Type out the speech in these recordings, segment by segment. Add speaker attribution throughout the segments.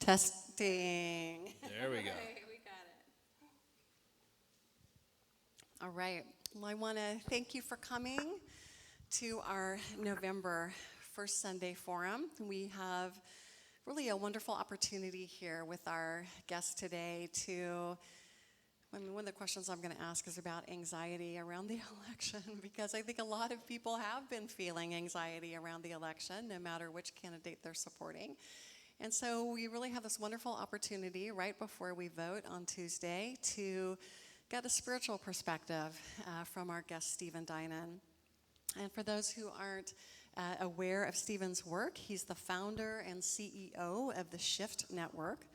Speaker 1: Testing.
Speaker 2: There we go.
Speaker 1: Okay, we got it. All right. Well, I want to thank you for coming to our November First Sunday Forum. We have really a wonderful opportunity here with our guest today to, one of the questions I'm going to ask is about anxiety around the election, because I think a lot of people have been feeling anxiety around the election, no matter which candidate they're supporting. And so we really have this wonderful opportunity right before we vote on Tuesday to get a spiritual perspective from our guest, Stephen Dinan. And for those who aren't aware of Stephen's work, he's the founder and CEO of the Shift Network,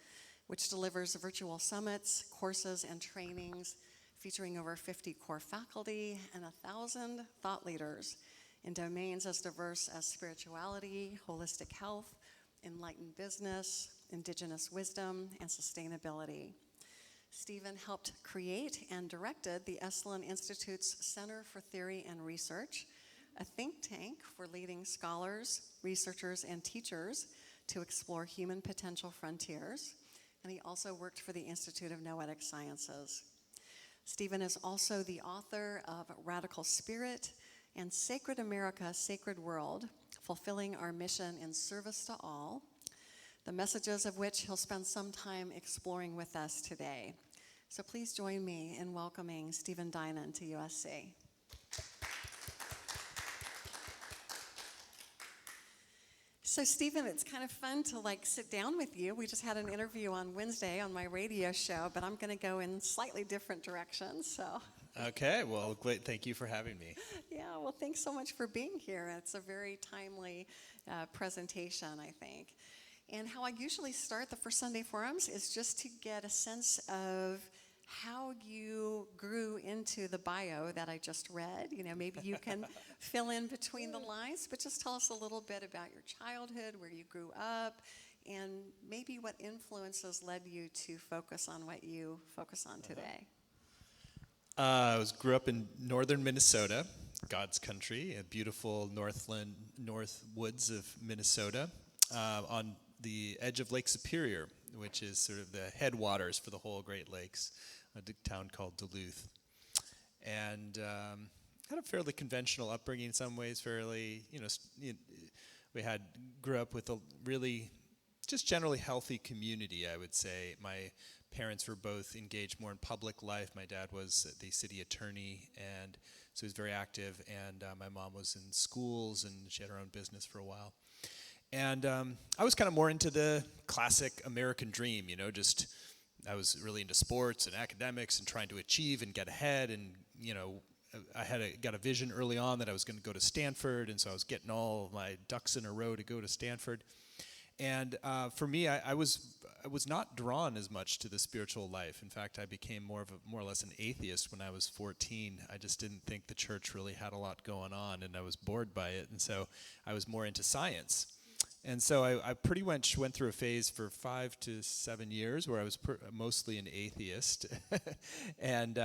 Speaker 1: which delivers virtual summits, courses, and trainings featuring over 50 core faculty and 1,000 thought leaders in domains as diverse as spirituality, holistic health, enlightened business, indigenous wisdom, and sustainability. Stephen helped create and directed the Esalen Institute's Center for Theory and Research, a think tank for leading scholars, researchers, and teachers to explore human potential frontiers. And he also worked for the Institute of Noetic Sciences. Stephen is also the author of Radical Spirit and Sacred America, Sacred World, Fulfilling Our Mission in Service to All, the messages of which he'll spend some time exploring with us today. So please join me in welcoming Stephen Dinan to USC. So Stephen, it's kind of fun to sit down with you. We just had an interview on Wednesday on my radio show, but I'm going to go in slightly different directions. So.
Speaker 2: Okay, well, great. Thank you for having me.
Speaker 1: Yeah, well, thanks so much for being here. It's a very timely presentation, I think. And how I usually start the First Sunday Forums is just to get a sense of how you grew into the bio that I just read. Maybe you can fill in between the lines, but just tell us a little bit about your childhood, where you grew up, and maybe what influences led you to focus on what you focus on today.
Speaker 2: I grew up in northern Minnesota, God's country, a beautiful north woods of Minnesota, on the edge of Lake Superior, which is sort of the headwaters for the whole Great Lakes, a town called Duluth. And had a fairly conventional upbringing in some ways, grew up with a really just generally healthy community, I would say. My parents were both engaged more in public life. My dad was the city attorney, and so he was very active, and my mom was in schools, and she had her own business for a while. And I was kind of more into the classic American dream, I was really into sports and academics and trying to achieve and get ahead, and, I got a vision early on that I was going to go to Stanford, and so I was getting all of my ducks in a row to go to Stanford. And for me, I was not drawn as much to the spiritual life. In fact, I became more or less an atheist when I was 14. I just didn't think the church really had a lot going on, and I was bored by it. And so I was more into science. And so I pretty much went through a phase for 5 to 7 years where I was mostly an atheist and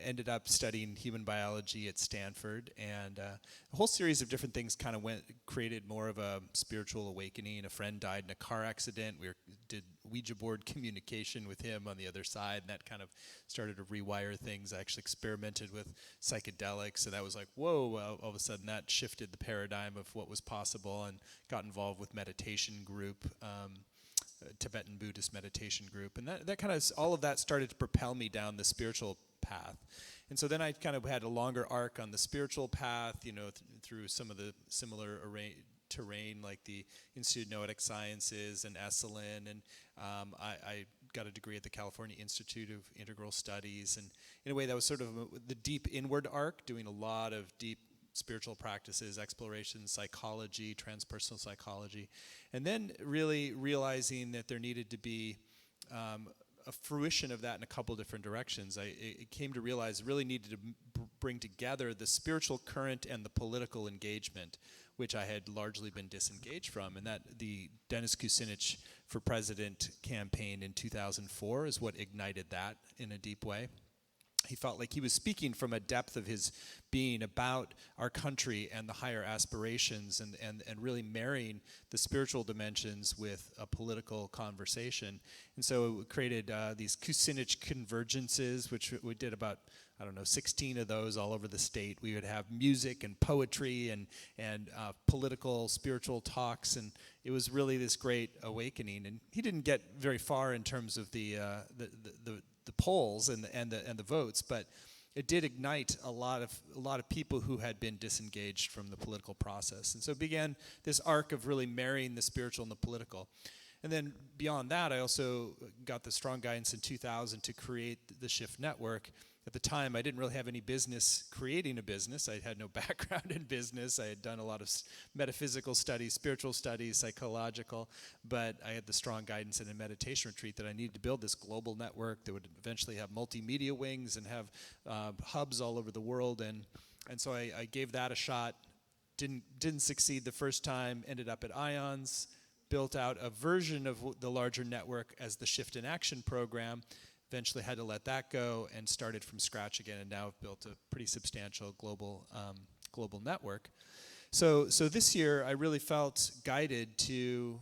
Speaker 2: ended up studying human biology at Stanford. And a whole series of different things kind of created more of a spiritual awakening. A friend died in a car accident. We did Ouija board communication with him on the other side, and that kind of started to rewire things. I actually experimented with psychedelics, and that was like, whoa, all of a sudden that shifted the paradigm of what was possible, and got involved with meditation group, Tibetan Buddhist meditation group, and that kind of, all of that started to propel me down the spiritual path. And so then I kind of had a longer arc on the spiritual path, through some of the similar terrain like the Institute of Noetic Sciences and Esalen, and I got a degree at the California Institute of Integral Studies, and in a way that was sort of the deep inward arc, doing a lot of deep spiritual practices, exploration, psychology, transpersonal psychology, and then really realizing that there needed to be a fruition of that in a couple different directions. I came to realize I really needed to bring together the spiritual current and the political engagement, which I had largely been disengaged from, and that the Dennis Kucinich for President campaign in 2004 is what ignited that in a deep way. he felt like he was speaking from a depth of his being about our country and the higher aspirations, and really marrying the spiritual dimensions with a political conversation. And so it created these Kucinich convergences, which we did about, 16 of those all over the state. We would have music and poetry and political, spiritual talks, and it was really this great awakening. And he didn't get very far in terms of the polls and the votes, but it did ignite a lot of people who had been disengaged from the political process. And so it began this arc of really marrying the spiritual and the political. And then beyond that, I also got the strong guidance in 2000 to create the Shift Network. At the time, I didn't really have any business creating a business. I had no background in business. I had done a lot of metaphysical studies, spiritual studies, psychological, but I had the strong guidance in a meditation retreat that I needed to build this global network that would eventually have multimedia wings and have hubs all over the world. And so I gave that a shot. Didn't succeed the first time, ended up at IONS, built out a version of the larger network as the Shift in Action program. Eventually had to let that go and started from scratch again, and now have built a pretty substantial global network. So this year I really felt guided to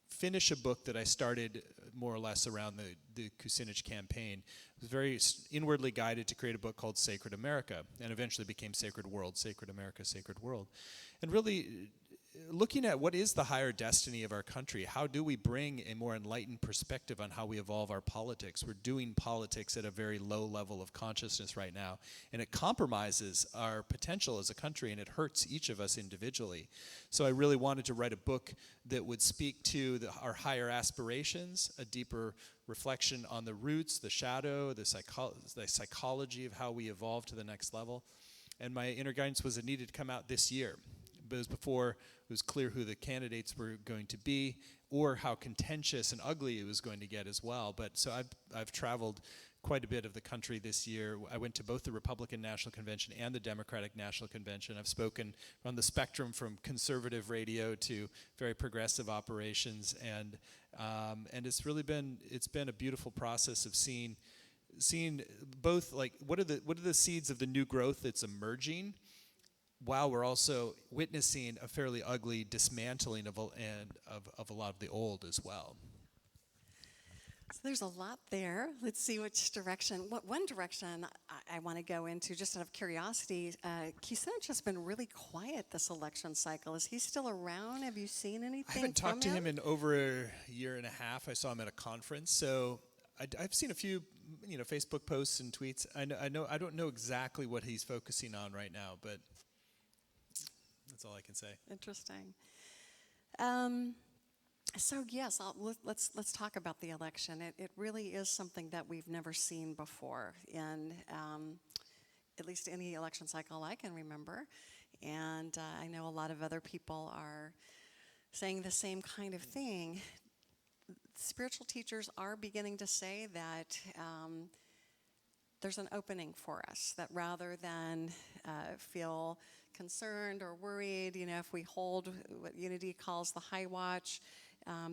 Speaker 2: finish a book that I started more or less around the Kucinich campaign. I was very inwardly guided to create a book called Sacred America, and eventually became Sacred World, Sacred America, Sacred World. And really looking at what is the higher destiny of our country. How do we bring a more enlightened perspective on how we evolve our politics? We're doing politics at a very low level of consciousness right now, and it compromises our potential as a country, and it hurts each of us individually. So I really wanted to write a book that would speak to our higher aspirations, a deeper reflection on the roots, the shadow, the psychology of how we evolve to the next level. And my inner guidance was it needed to come out this year. But it was before it was clear who the candidates were going to be, or how contentious and ugly it was going to get as well. But so I've traveled quite a bit of the country this year. I went to both the Republican National Convention and the Democratic National Convention. I've spoken on the spectrum from conservative radio to very progressive operations, and it's really been a beautiful process of seeing both, like, what are the seeds of the new growth that's emerging, while we're also witnessing a fairly ugly dismantling of a lot of the old as well.
Speaker 1: So there's a lot there. Let's see which direction. One direction I want to go into, just out of curiosity, Kucinich has been really quiet this election cycle. Is he still around? Have you seen anything
Speaker 2: I haven't talked to him in over a year and a half. I saw him at a conference, so I've seen a few, Facebook posts and tweets. I don't know exactly what he's focusing on right now, but that's all I can say.
Speaker 1: Interesting. So yes, let's talk about the election. It really is something that we've never seen before in at least any election cycle I can remember. And I know a lot of other people are saying the same kind of thing. Spiritual teachers are beginning to say that there's an opening for us, that rather than feel concerned or worried, if we hold what Unity calls the high watch,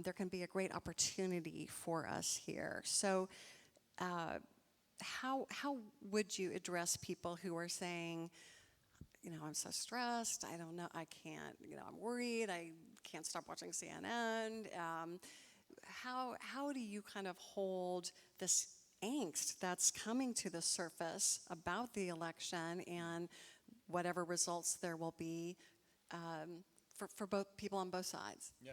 Speaker 1: there can be a great opportunity for us here. So how would you address people who are saying, I'm so stressed, I don't know, I can't, I'm worried, I can't stop watching CNN. How do you kind of hold this angst that's coming to the surface about the election and whatever results there will be for both people on both sides?
Speaker 2: Yeah.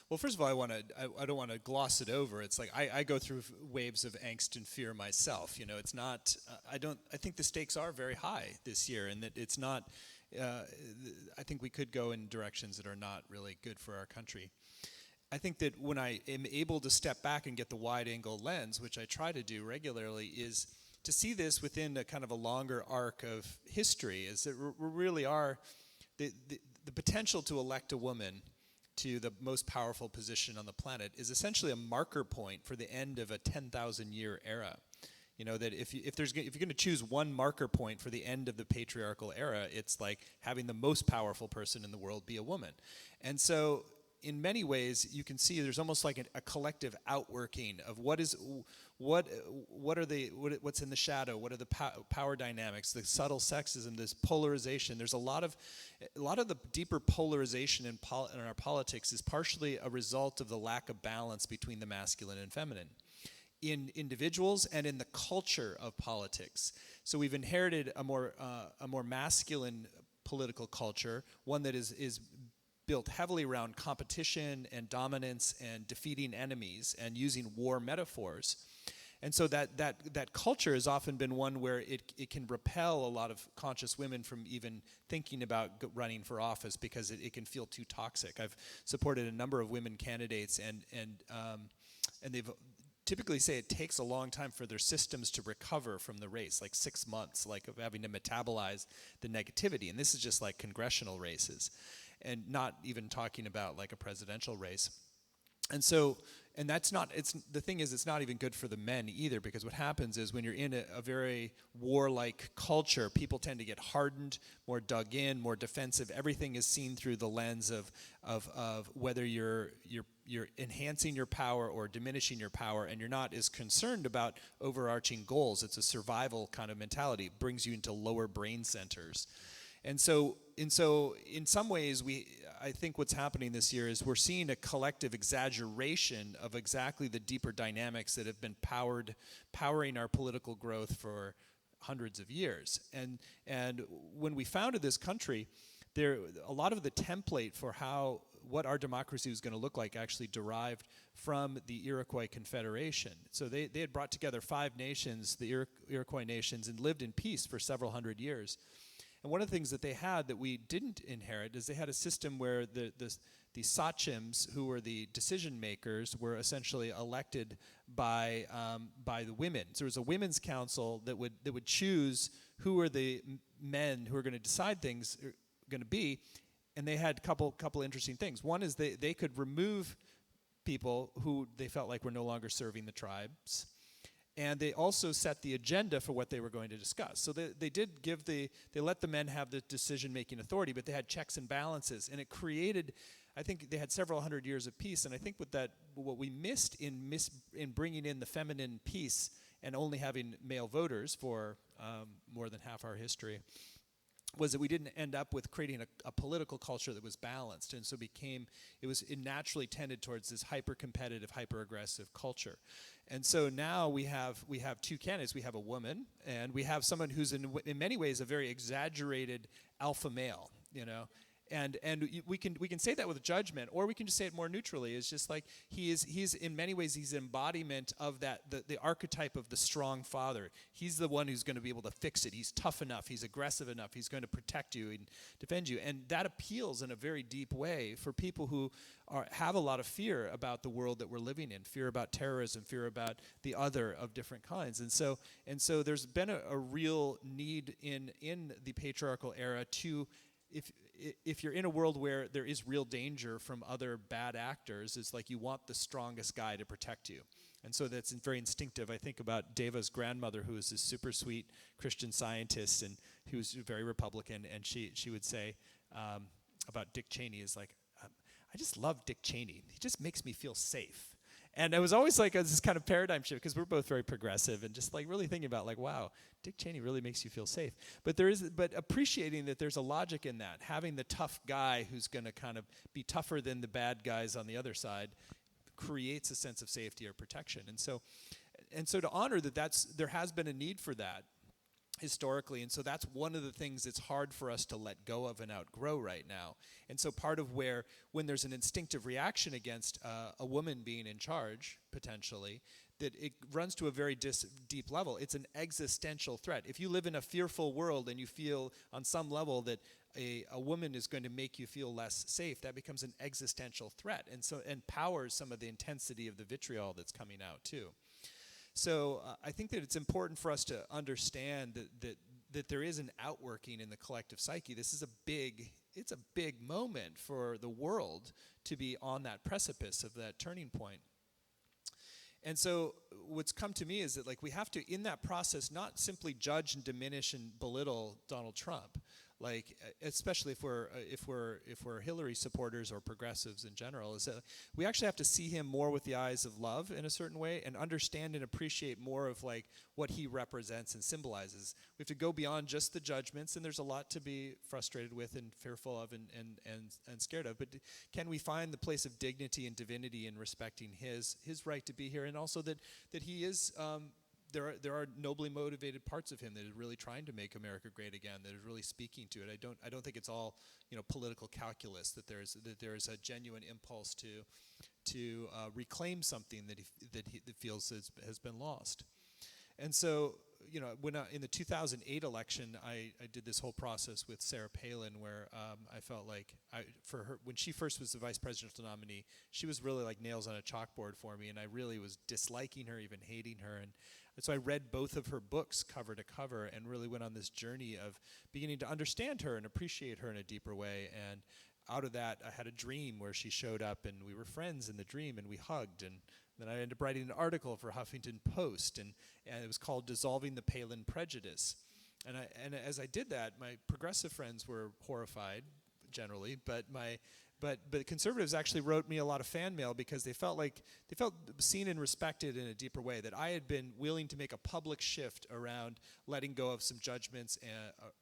Speaker 2: Well, first of all, I don't want to gloss it over. It's like I go through waves of angst and fear myself. It's not. I think the stakes are very high this year, and that it's not. I think we could go in directions that are not really good for our country. I think that when I am able to step back and get the wide-angle lens, which I try to do regularly, is to see this within a kind of a longer arc of history, is that we really are the potential to elect a woman to the most powerful position on the planet is essentially a marker point for the end of a 10,000-year era. That if you're going to choose one marker point for the end of the patriarchal era, it's like having the most powerful person in the world be a woman. And so in many ways, you can see there's almost like a collective outworking of what's in the shadow, what are the power dynamics, the subtle sexism, this polarization. There's a lot of the deeper polarization in our politics is partially a result of the lack of balance between the masculine and feminine in individuals and in the culture of politics. So we've inherited a more masculine political culture, one that is built heavily around competition and dominance and defeating enemies and using war metaphors. And so that culture has often been one where it can repel a lot of conscious women from even thinking about running for office because it can feel too toxic. I've supported a number of women candidates, and they've typically say it takes a long time for their systems to recover from the race, like 6 months, like of having to metabolize the negativity. And this is just like congressional races, and not even talking about like a presidential race. And so, and that's not, the thing is, it's not even good for the men either, because what happens is when you're in a very warlike culture, people tend to get hardened, more dug in, more defensive. Everything is seen through the lens of whether you're enhancing your power or diminishing your power, and you're not as concerned about overarching goals. It's a survival kind of mentality. It brings you into lower brain centers. And so in some ways, I think what's happening this year is we're seeing a collective exaggeration of exactly the deeper dynamics that have been powering our political growth for hundreds of years. And when we founded this country, a lot of the template for what our democracy was going to look like actually derived from the Iroquois Confederation. So they had brought together 5 nations, the Iroquois nations, and lived in peace for several hundred years. And one of the things that they had that we didn't inherit is they had a system where the sachems, who were the decision makers, were essentially elected by the women. So there was a women's council that would choose who were the men who were going to decide things are going to be, and they had a couple interesting things. One is they could remove people who they felt like were no longer serving the tribes. And they also set the agenda for what they were going to discuss. So they let the men have the decision-making authority, but they had checks and balances. And it created, I think they had several hundred years of peace. And I think what we missed in bringing in the feminine piece and only having male voters for more than half our history was that we didn't end up with creating a political culture that was balanced. And so it naturally tended towards this hyper-competitive, hyper-aggressive culture. And so now we have 2 candidates. We have a woman, and we have someone who's in many ways a very exaggerated alpha male, you know. And we can say that with judgment, or we can just say it more neutrally. It's just like he's in many ways he's embodiment of that the archetype of the strong father. He's the one who's going to be able to fix it. He's tough enough. He's aggressive enough. He's going to protect you and defend you. And that appeals in a very deep way for people who have a lot of fear about the world that we're living in, fear about terrorism, fear about the other of different kinds. And so there's been a real need in the patriarchal era to, if you're in a world where there is real danger from other bad actors, it's like you want the strongest guy to protect you. And so that's very instinctive. I think about Deva's grandmother, who was this super sweet Christian scientist and who was very Republican, and she would say about Dick Cheney is like, I just love Dick Cheney. He just makes me feel safe. And it was always like this kind of paradigm shift, because we're both very progressive and just like really thinking about like, wow, Dick Cheney really makes you feel safe. But appreciating that there's a logic in that, having the tough guy who's going to kind of be tougher than the bad guys on the other side creates a sense of safety or protection. And so to honor that there has been a need for that historically, and so that's one of the things that's hard for us to let go of and outgrow right now. And so part of when there's an instinctive reaction against a woman being in charge, potentially, that it runs to a very deep level. It's an existential threat. If you live in a fearful world and you feel on some level that a woman is going to make you feel less safe, that becomes an existential threat, and powers some of the intensity of the vitriol that's coming out too. So I think that it's important for us to understand that there is an outworking in the collective psyche. It's a big moment for the world to be on that precipice of that turning point. And so what's come to me is that like we have to, in that process, not simply judge and diminish and belittle Donald Trump. especially if we're Hillary supporters or progressives in general, is that we actually have to see him more with the eyes of love in a certain way and understand and appreciate more of like what he represents and symbolizes. We have to go beyond just the judgments, and there's a lot to be frustrated with and fearful of and scared of. But can we find the place of dignity and divinity in respecting his right to be here, and also that he is. There are nobly motivated parts of him that is really trying to make America great again, that is really speaking to it. I don't think it's all political calculus, that there is a genuine impulse to reclaim something that he feels has been lost. And so, when in the 2008 election, I did this whole process with Sarah Palin, where I felt like for her, when she first was the vice presidential nominee, she was really like nails on a chalkboard for me, and I really was disliking her, even hating her. And so I read both of her books cover to cover and really went on this journey of beginning to understand her and appreciate her in a deeper way. And out of that, I had a dream where she showed up, and we were friends in the dream, and we hugged. And then I ended up writing an article for Huffington Post, and it was called "Dissolving the Palin Prejudice." And as I did that, my progressive friends were horrified, generally, but conservatives actually wrote me a lot of fan mail because they felt seen and respected in a deeper way, that I had been willing to make a public shift around letting go of some judgments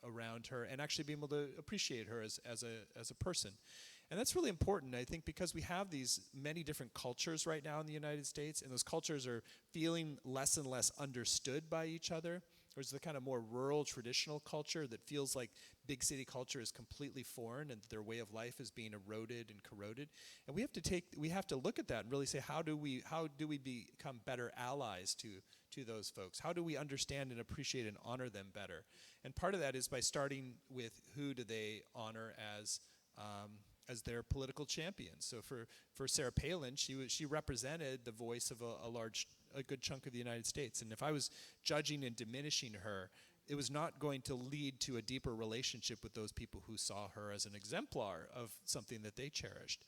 Speaker 2: around her and actually being able to appreciate her as a person. And that's really important, I think, because we have these many different cultures right now in the United States, and those cultures are feeling less and less understood by each other. There's the kind of more rural, traditional culture that feels like big city culture is completely foreign and their way of life is being eroded and corroded. And we have to look at that and really say, how do we become better allies to those folks? How do we understand and appreciate and honor them better? And part of that is by starting with who do they honor as their political champions. So for Sarah Palin, she represented the voice of a good chunk of the United States. And if I was judging and diminishing her, it was not going to lead to a deeper relationship with those people who saw her as an exemplar of something that they cherished.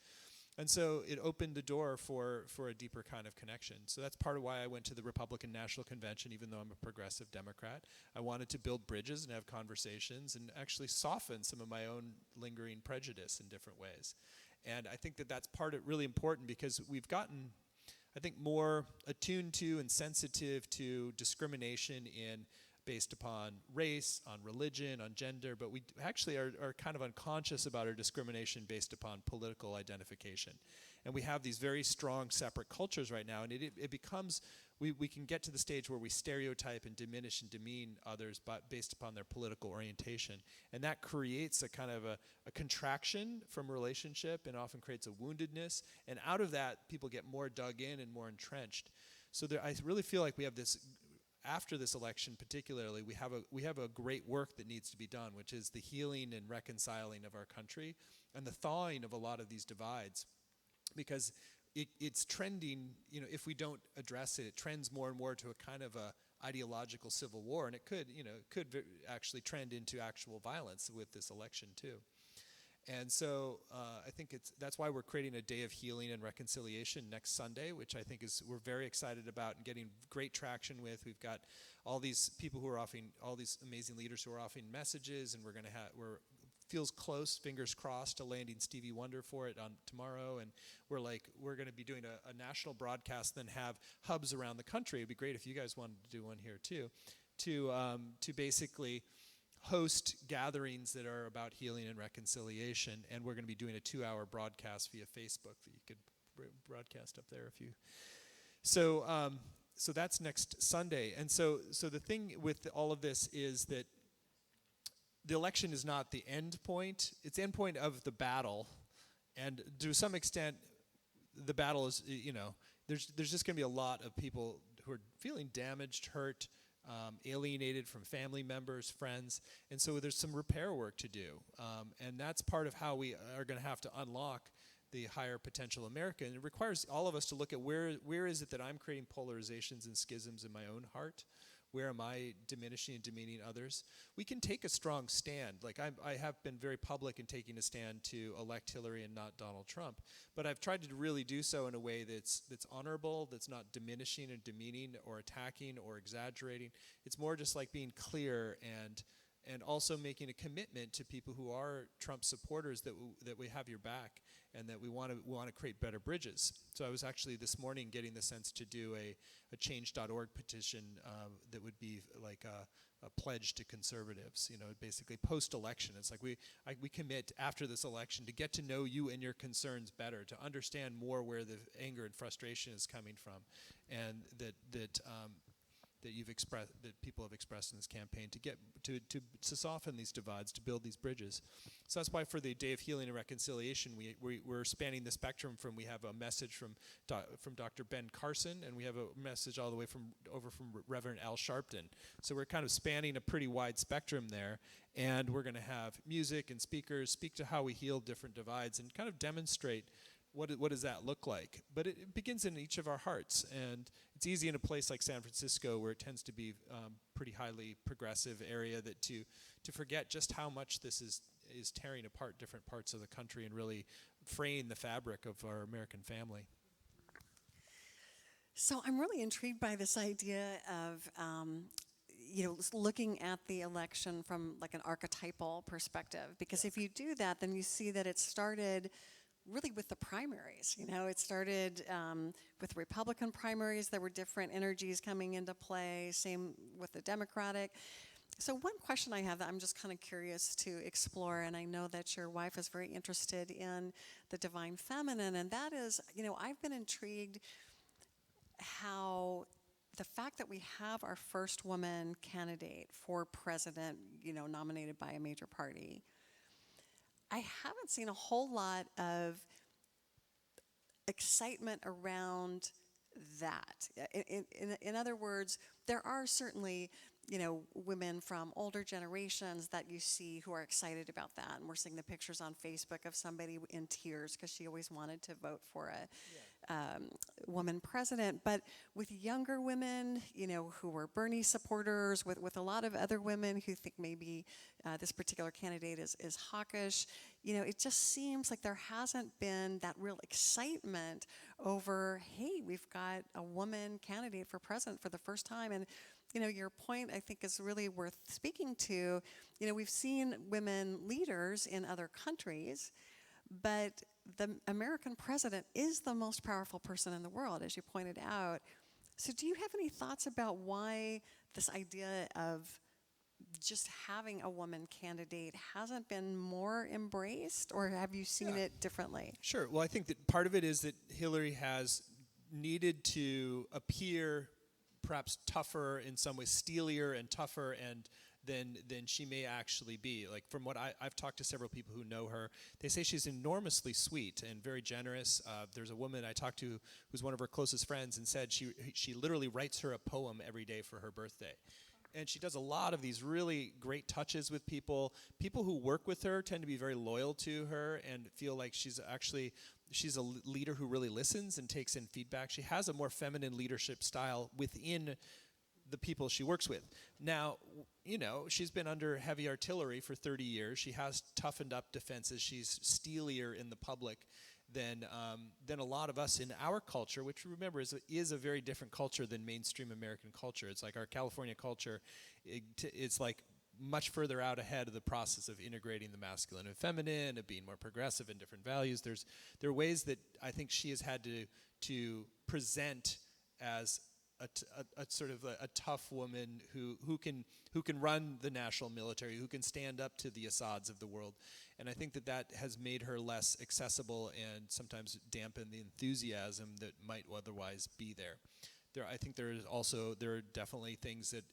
Speaker 2: And so it opened the door for a deeper kind of connection. So that's part of why I went to the Republican National Convention, even though I'm a progressive Democrat. I wanted to build bridges and have conversations and actually soften some of my own lingering prejudice in different ways. And I think that that's really important because we've gotten, I think, more attuned to and sensitive to discrimination based upon race, on religion, on gender, but we actually are kind of unconscious about our discrimination based upon political identification. And we have these very strong separate cultures right now, and it becomes, we can get to the stage where we stereotype and diminish and demean others based upon their political orientation. And that creates a kind of a contraction from relationship and often creates a woundedness. And out of that, people get more dug in and more entrenched. So I really feel like we have this, after this election particularly, we have a great work that needs to be done, which is the healing and reconciling of our country and the thawing of a lot of these divides. Because it's trending, if we don't address it, it trends more and more to a kind of a ideological civil war, and it could actually trend into actual violence with this election too. And so I think that's why we're creating a day of healing and reconciliation next Sunday, which I think we're very excited about and getting great traction with. We've got all these people who are offering, all these amazing leaders who are offering messages, and we're feels close, fingers crossed, to landing Stevie Wonder for it on tomorrow. And we're going to be doing a national broadcast, then have hubs around the country. It'd be great if you guys wanted to do one here too, to basically host gatherings that are about healing and reconciliation. And we're going to be doing a 2-hour broadcast via Facebook that you could broadcast up there if you. So that's next Sunday. And so the thing with all of this is that the election is not the end point. It's the end point of the battle. And to some extent, the battle is, there's just going to be a lot of people who are feeling damaged, hurt, alienated from family members, friends. And so there's some repair work to do. And that's part of how we are going to have to unlock the higher potential America. And it requires all of us to look at where is it that I'm creating polarizations and schisms in my own heart? Where am I diminishing and demeaning others? We can take a strong stand. Like I have been very public in taking a stand to elect Hillary and not Donald Trump. But I've tried to really do so in a way that's honorable, that's not diminishing and demeaning or attacking or exaggerating. It's more just like being clear and and also making a commitment to people who are Trump supporters that we have your back and that we want to create better bridges. So I was actually this morning getting the sense to do a change.org petition that would be like a pledge to conservatives, basically post-election. It's like we commit after this election to get to know you and your concerns better, to understand more where the anger and frustration is coming from, and that you've expressed, that people have expressed in this campaign, to get to soften these divides, to build these bridges. So that's why for the Day of Healing and Reconciliation, we're spanning the spectrum from, we have a message from Dr. Ben Carson, and we have a message all the way from Reverend Al Sharpton. So we're kind of spanning a pretty wide spectrum there, and we're going to have music and speakers speak to how we heal different divides and kind of demonstrate what does that look like? But it begins in each of our hearts, and it's easy in a place like San Francisco, where it tends to be pretty highly progressive area, that to forget just how much this is tearing apart different parts of the country and really fraying the fabric of our American family.
Speaker 1: So I'm really intrigued by this idea of looking at the election from like an archetypal perspective, because if you do that, then you see that it started really with the primaries. It started with Republican primaries. There were different energies coming into play, same with the Democratic. So one question I have that I'm just kind of curious to explore, and I know that your wife is very interested in the divine feminine, and that is, I've been intrigued how the fact that we have our first woman candidate for president, nominated by a major party, I haven't seen a whole lot of excitement around that. In other words, there are certainly, women from older generations that you see who are excited about that. And we're seeing the pictures on Facebook of somebody in tears because she always wanted to vote for a woman president. But with younger women, who were Bernie supporters, with a lot of other women who think maybe this particular candidate is hawkish, it just seems like there hasn't been that real excitement over, hey, we've got a woman candidate for president for the first time. And your point, I think, is really worth speaking to. We've seen women leaders in other countries, but the American president is the most powerful person in the world, as you pointed out. So do you have any thoughts about why this idea of just having a woman candidate hasn't been more embraced, or have you seen it differently?
Speaker 2: Sure. Well, I think that part of it is that Hillary has needed to appear perhaps tougher in some ways, steelier and tougher than she may actually be. Like, from what I've talked to several people who know her, they say she's enormously sweet and very generous. There's a woman I talked to who's one of her closest friends and said she literally writes her a poem every day for her birthday. And she does a lot of these really great touches with people. People who work with her tend to be very loyal to her and feel like she's a leader who really listens and takes in feedback. She has a more feminine leadership style within the people she works with. Now, she's been under heavy artillery for 30 years. She has toughened up defenses. She's steelier in the public than a lot of us in our culture, which, remember, is a very different culture than mainstream American culture. It's like our California culture. It's like much further out ahead of the process of integrating the masculine and feminine, of being more progressive in different values. There are ways that I think she has had to present as a sort of a tough woman who can run the national military, who can stand up to the Assads of the world. And I think that has made her less accessible and sometimes dampen the enthusiasm that might otherwise be there. I think there are definitely things that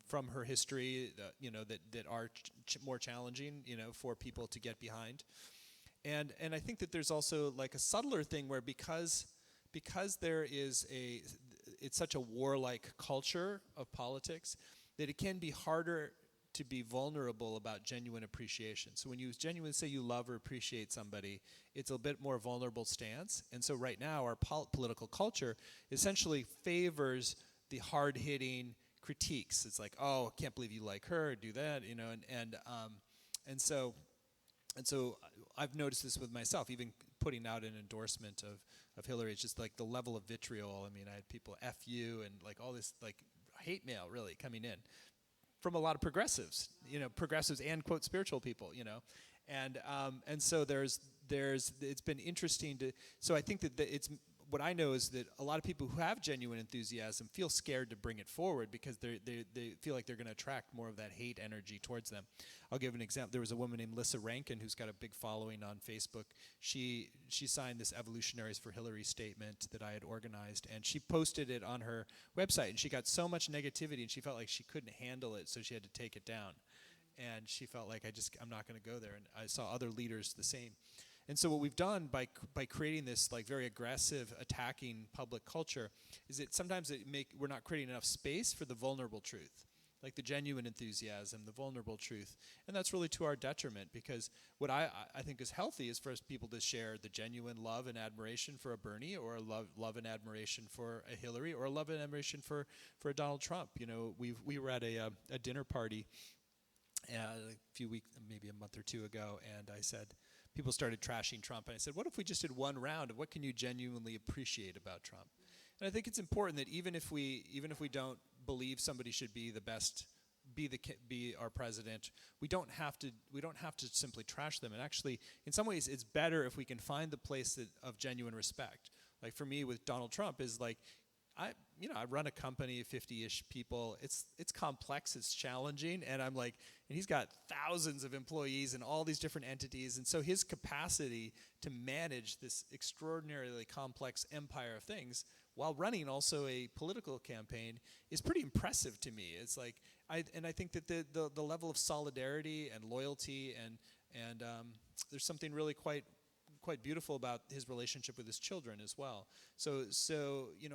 Speaker 2: from her history that are more challenging, for people to get behind. And I think that there's also like a subtler thing where because there is it's such a warlike culture of politics that it can be harder to be vulnerable about genuine appreciation. So when you genuinely say you love or appreciate somebody, it's a bit more vulnerable stance. And so right now our political culture essentially favors the hard-hitting critiques. It's like, oh, I can't believe you like her, do that, and so I've noticed this with myself, even putting out an endorsement of Hillary. It's just like the level of vitriol. I mean, I had people F you and like all this like hate mail really coming in. from a lot of progressives, progressives and quote spiritual people, and so it's been interesting to. So I think that it's what I know is that a lot of people who have genuine enthusiasm feel scared to bring it forward because they feel like they're going to attract more of that hate energy towards them. I'll give an example. There was a woman named Lissa Rankin who's got a big following on Facebook. She signed this Evolutionaries for Hillary statement that I had organized, and she posted it on her website, and she got so much negativity, and she felt like she couldn't handle it, so she had to take it down. And she felt like I'm not going to go there, and I saw other leaders the same. And so what we've done by creating this like very aggressive, attacking public culture is that sometimes we're not creating enough space for the vulnerable truth, like the genuine enthusiasm, the vulnerable truth. And that's really to our detriment, because what I think is healthy is for us people to share the genuine love and admiration for a Bernie, or a love and admiration for a Hillary, or a love and admiration for a Donald Trump. We were at a dinner party a few weeks, maybe a month or two ago, and I said, people started trashing Trump, and I said, what if we just did one round of what can you genuinely appreciate about Trump? And I think it's important that even if we don't believe somebody should be the best, be our president, we don't have to simply trash them. And actually, in some ways, it's better if we can find the place of genuine respect. Like for me with Donald Trump is like, I run a company of 50-ish people. It's complex, it's challenging, and he's got thousands of employees and all these different entities, and so his capacity to manage this extraordinarily complex empire of things while running also a political campaign is pretty impressive to me. It's like I think that the level of solidarity and loyalty and there's something really quite beautiful about his relationship with his children as well. So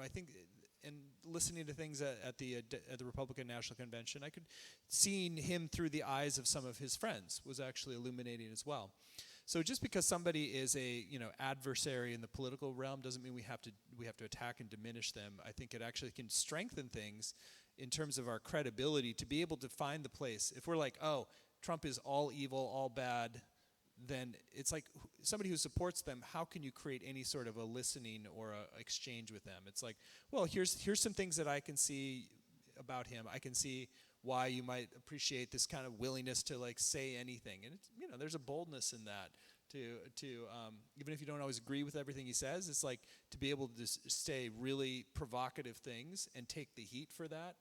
Speaker 2: I think, and listening to things at the Republican National Convention, I could seeing him through the eyes of some of his friends was actually illuminating as well. So just because somebody is a adversary in the political realm doesn't mean we have to attack and diminish them. I think it actually can strengthen things in terms of our credibility to be able to find the place. If we're like, oh, Trump is all evil, all bad, then it's like somebody who supports them, how can you create any sort of a listening or a exchange with them? It's like, well, here's some things that I can see about him. I can see why you might appreciate this kind of willingness to like say anything. And it's, there's a boldness in that to even if you don't always agree with everything he says, it's like to be able to say really provocative things and take the heat for that.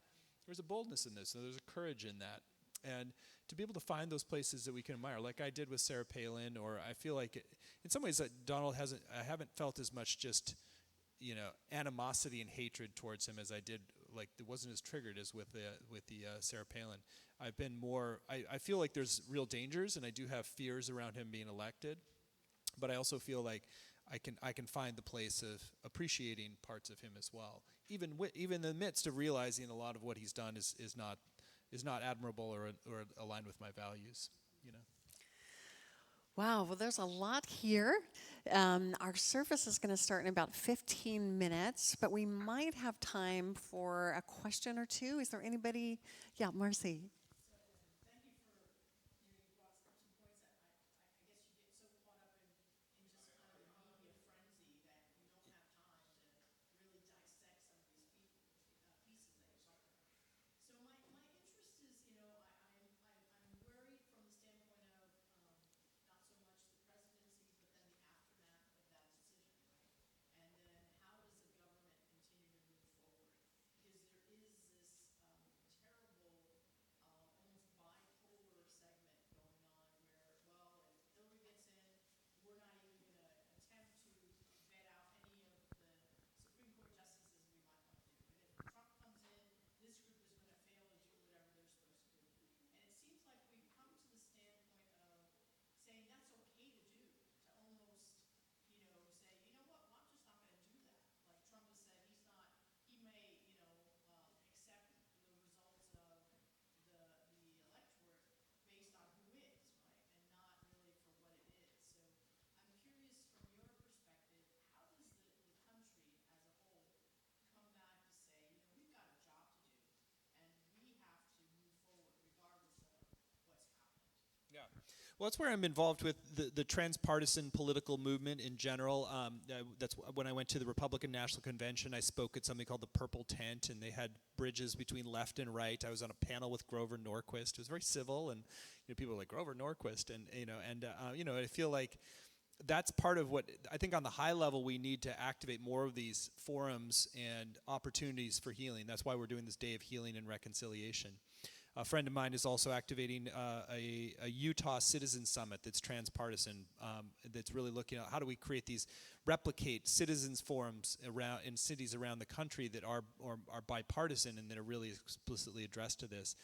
Speaker 2: There's a boldness in this, so there's a courage in that. And to be able to find those places that we can admire, like I did with Sarah Palin, or I feel like in some ways Donald I haven't felt as much just, animosity and hatred towards him as I did, like it wasn't as triggered as with the Sarah Palin. I've been more, I feel like there's real dangers, and I do have fears around him being elected, but I also feel like I can find the place of appreciating parts of him as well, even in the midst of realizing a lot of what he's done is not admirable or aligned with my values,
Speaker 1: Wow, well, there's a lot here. Our service is going to start in about 15 minutes, but we might have time for a question or two. Is there anybody? Yeah, Marcy.
Speaker 2: Well, that's where I'm involved with the transpartisan political movement in general. That's when I went to the Republican National Convention. I spoke at something called the Purple Tent, and they had bridges between left and right. I was on a panel with Grover Norquist. It was very civil, and people were like, Grover Norquist, and I feel like that's part of what I think on the high level we need to activate more of these forums and opportunities for healing. That's why we're doing this Day of Healing and Reconciliation. A friend of mine is also activating a Utah Citizen Summit that's transpartisan, that's really looking at how do we replicate citizens forums around in cities around the country that are bipartisan and that are really explicitly addressed to this.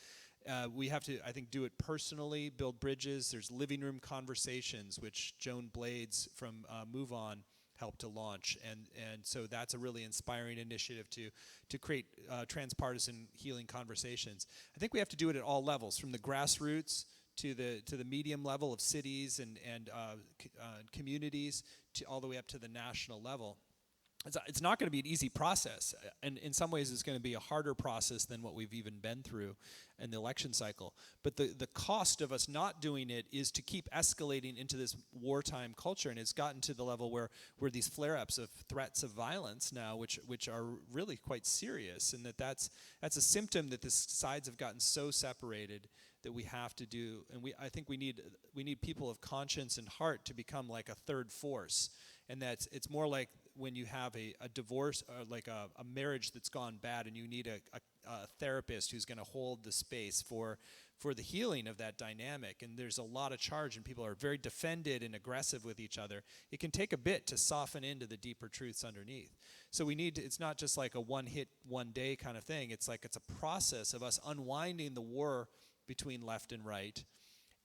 Speaker 2: We have to, I think, do it personally, build bridges. There's living room conversations, which Joan Blades from Move On helped to launch, and so that's a really inspiring initiative to create transpartisan healing conversations. I think we have to do it at all levels, from the grassroots to the medium level of cities and communities, to all the way up to the national level. It's not going to be an easy process, and in some ways it's going to be a harder process than what we've even been through in the election cycle. But the cost of us not doing it is to keep escalating into this wartime culture, and it's gotten to the level where these flare-ups of threats of violence now, which are really quite serious, and that's a symptom that the sides have gotten so separated that we have to do, and I think we need people of conscience and heart to become like a third force, and it's more like when you have a divorce, or like a marriage that's gone bad, and you need a therapist who's going to hold the space for the healing of that dynamic, and there's a lot of charge and people are very defended and aggressive with each other. It can take a bit to soften into the deeper truths underneath. So it's not just like a one hit, one day kind of thing. It's a process of us unwinding the war between left and right,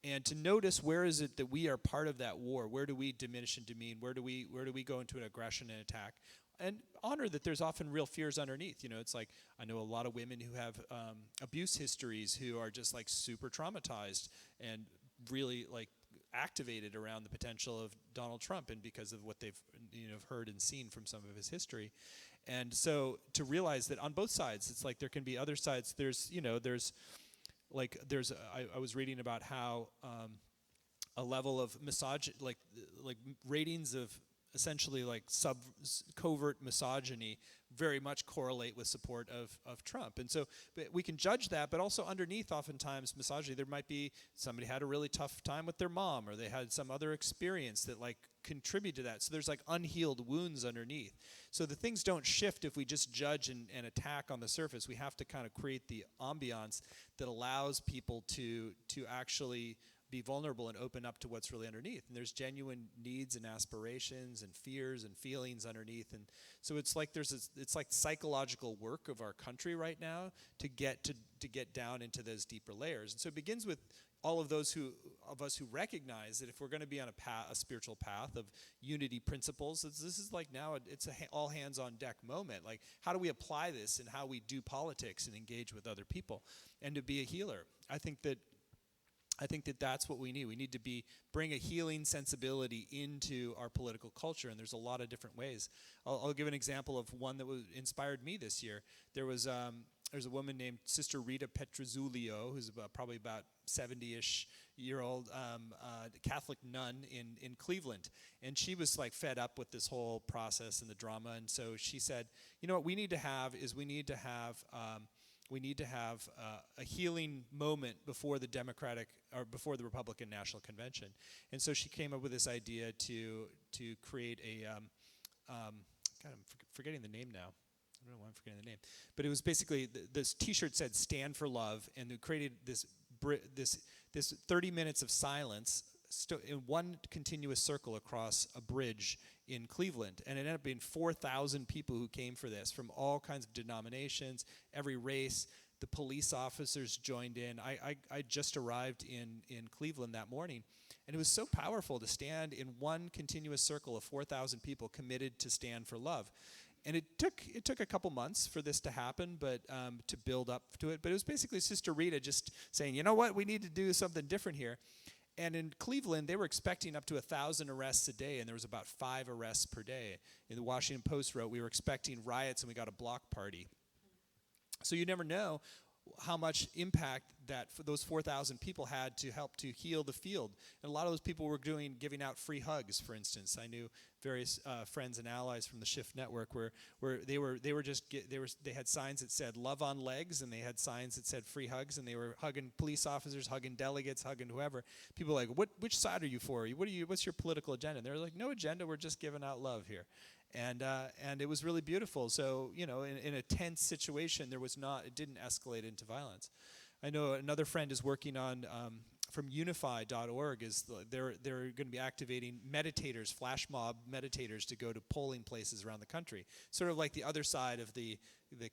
Speaker 2: and to notice where is it that we are part of that war. Where do we diminish and demean? Where do we go into an aggression and attack? And honor that there's often real fears underneath. It's like I know a lot of women who have abuse histories who are just like super traumatized and really like activated around the potential of Donald Trump and because of what they've heard and seen from some of his history. And so to realize that on both sides, it's like there can be other sides. I was reading about how a level of misogyny, like ratings of essentially like covert misogyny very much correlate with support of Trump. And so we can judge that, but also underneath oftentimes misogyny, there might be somebody had a really tough time with their mom, or they had some other experience that like contribute to that. So there's like unhealed wounds underneath. So the things don't shift if we just judge and attack on the surface. We have to kind of create the ambiance that allows people to actually be vulnerable and open up to what's really underneath. And there's genuine needs and aspirations and fears and feelings underneath. And so it's like it's like psychological work of our country right now to get down into those deeper layers. And so it begins with all of those of us who recognize that if we're going to be on a spiritual path of unity principles, this is like now it's a all hands on deck moment. Like, how do we apply this in how we do politics and engage with other people, and to be a healer? I think that that's what we need. We need to bring a healing sensibility into our political culture, and there's a lot of different ways. I'll give an example of one that inspired me this year. There's a woman named Sister Rita Petruzulio, who's probably about 70-ish year old Catholic nun in Cleveland, and she was like fed up with this whole process and the drama, and so she said, what we need to have a healing moment before the Republican National Convention. And so she came up with this idea to create I'm forgetting the name now. I don't know why I'm forgetting the name. But it was basically, this T-shirt said "Stand for Love," and they created this 30 minutes of silence in one continuous circle across a bridge in Cleveland. And it ended up being 4,000 people who came for this from all kinds of denominations, every race. The police officers joined in. I just arrived in Cleveland that morning, and it was so powerful to stand in one continuous circle of 4,000 people committed to stand for love. And it took a couple months for this to happen, but to build up to it. But it was basically Sister Rita just saying, you know what, we need to do something different here. And in Cleveland, they were expecting up to 1,000 arrests a day, and there was about 5 arrests per day. And the Washington Post wrote, we were expecting riots, and we got a block party. So you never know how much impact that those 4,000 people had to help to heal the field. And a lot of those people were giving out free hugs, for instance. I knew various friends and allies from the Shift Network where they had signs that said "Love on Legs," and they had signs that said "Free Hugs," and they were hugging police officers, hugging delegates, hugging whoever. People were like, which side are you for? What's your political agenda? And they're like, no agenda. We're just giving out love here. And it was really beautiful. So, in a tense situation, it didn't escalate into violence. I know another friend is working on, from unify.org, they're going to be activating meditators, flash mob meditators, to go to polling places around the country. Sort of like the other side of the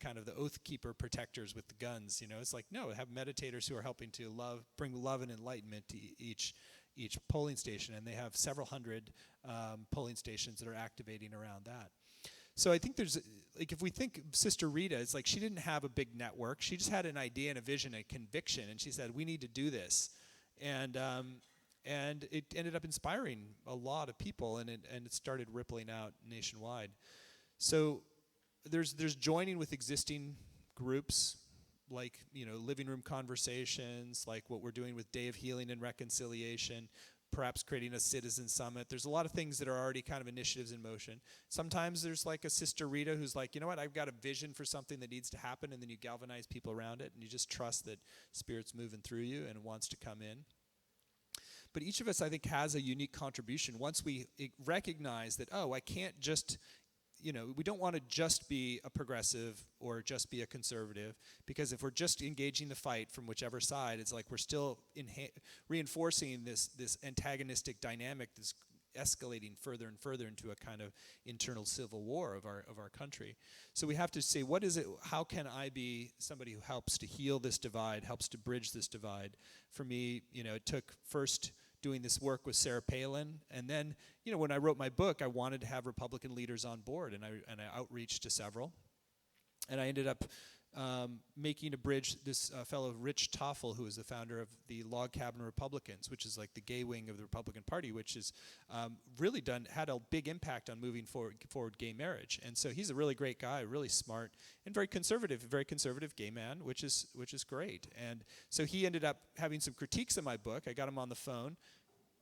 Speaker 2: kind of the oath keeper protectors with the guns. It's like, no, have meditators who are helping to bring love and enlightenment to each polling station, and they have several hundred polling stations that are activating around that. So I think if we think Sister Rita, it's like she didn't have a big network. She just had an idea and a vision, a conviction, and she said, we need to do this. And it ended up inspiring a lot of people, and it started rippling out nationwide. So there's joining with existing groups, like living room conversations, like what we're doing with Day of Healing and Reconciliation, perhaps creating a citizen summit. There's a lot of things that are already kind of initiatives in motion. Sometimes there's like a Sister Rita who's like, you know what, I've got a vision for something that needs to happen, and then you galvanize people around it, and you just trust that Spirit's moving through you and wants to come in. But each of us, I think, has a unique contribution. Once we recognize that, I can't just we don't want to just be a progressive or just be a conservative, because if we're just engaging the fight from whichever side, it's like we're still reinforcing this antagonistic dynamic that's escalating further and further into a kind of internal civil war of our country. So we have to say, what is it? How can I be somebody who helps to heal this divide, helps to bridge this divide? For me, it took first doing this work with Sarah Palin, and then when I wrote my book, I wanted to have Republican leaders on board, and I outreached to several, and I ended up making a bridge. This fellow Rich Toffel, who is the founder of the Log Cabin Republicans, which is like the gay wing of the Republican Party, which is really had a big impact on moving forward gay marriage. And so he's a really great guy, really smart, and very conservative gay man, which is great. And so he ended up having some critiques of my book. I got him on the phone.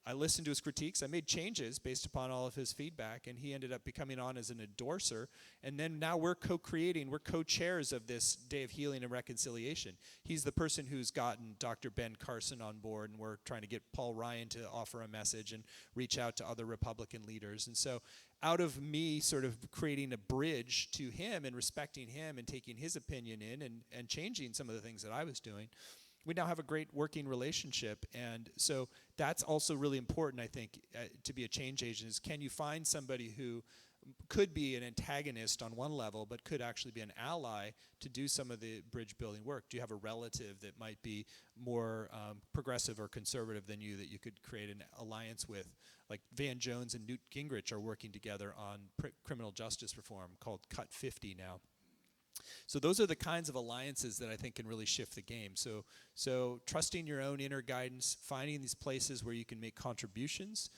Speaker 2: I listened to his critiques. I made changes based upon all of his feedback, and he ended up becoming on as an endorser. And then now we're co-chairs of this Day of Healing and Reconciliation. He's the person who's gotten Dr. Ben Carson on board, and we're trying to get Paul Ryan to offer a message and reach out to other Republican leaders. And so out of me sort of creating a bridge to him and respecting him and taking his opinion in and changing some of the things that I was doing, we now have a great working relationship. And so that's also really important, I think, to be a change agent, is can you find somebody who could be an antagonist on one level, but could actually be an ally to do some of the bridge building work? Do you have a relative that might be more progressive or conservative than you that you could create an alliance with? Like Van Jones and Newt Gingrich are working together on criminal justice reform called Cut 50 now. So those are the kinds of alliances that I think can really shift the game. So trusting your own inner guidance, finding these places where you can make contributions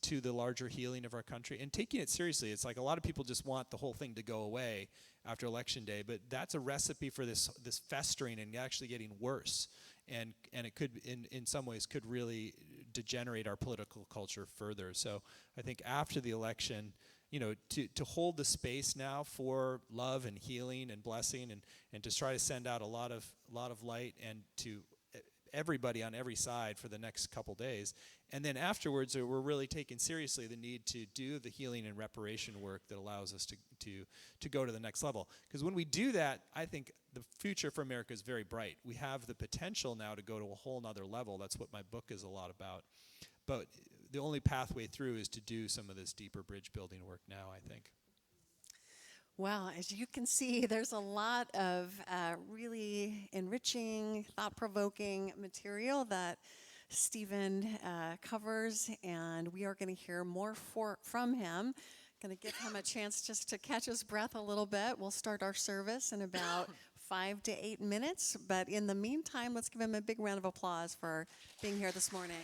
Speaker 2: to the larger healing of our country, and taking it seriously. It's like a lot of people just want the whole thing to go away after Election Day, but that's a recipe for this festering and actually getting worse. And it could, in some ways, could really degenerate our political culture further. So I think after the election, to hold the space now for love and healing and blessing, and to try to send out a lot of light and to everybody on every side for the next couple days. And then afterwards, we're really taking seriously the need to do the healing and reparation work that allows us to go to the next level. Because when we do that, I think the future for America is very bright. We have the potential now to go to a whole nother level. That's what my book is a lot about. But the only pathway through is to do some of this deeper bridge building work now, I think.
Speaker 1: Well, as you can see, there's a lot of really enriching, thought-provoking material that Stephen covers, and we are going to hear more from him. Going to give him a chance just to catch his breath a little bit. We'll start our service in about 5 to 8 minutes, but in the meantime, let's give him a big round of applause for being here this morning.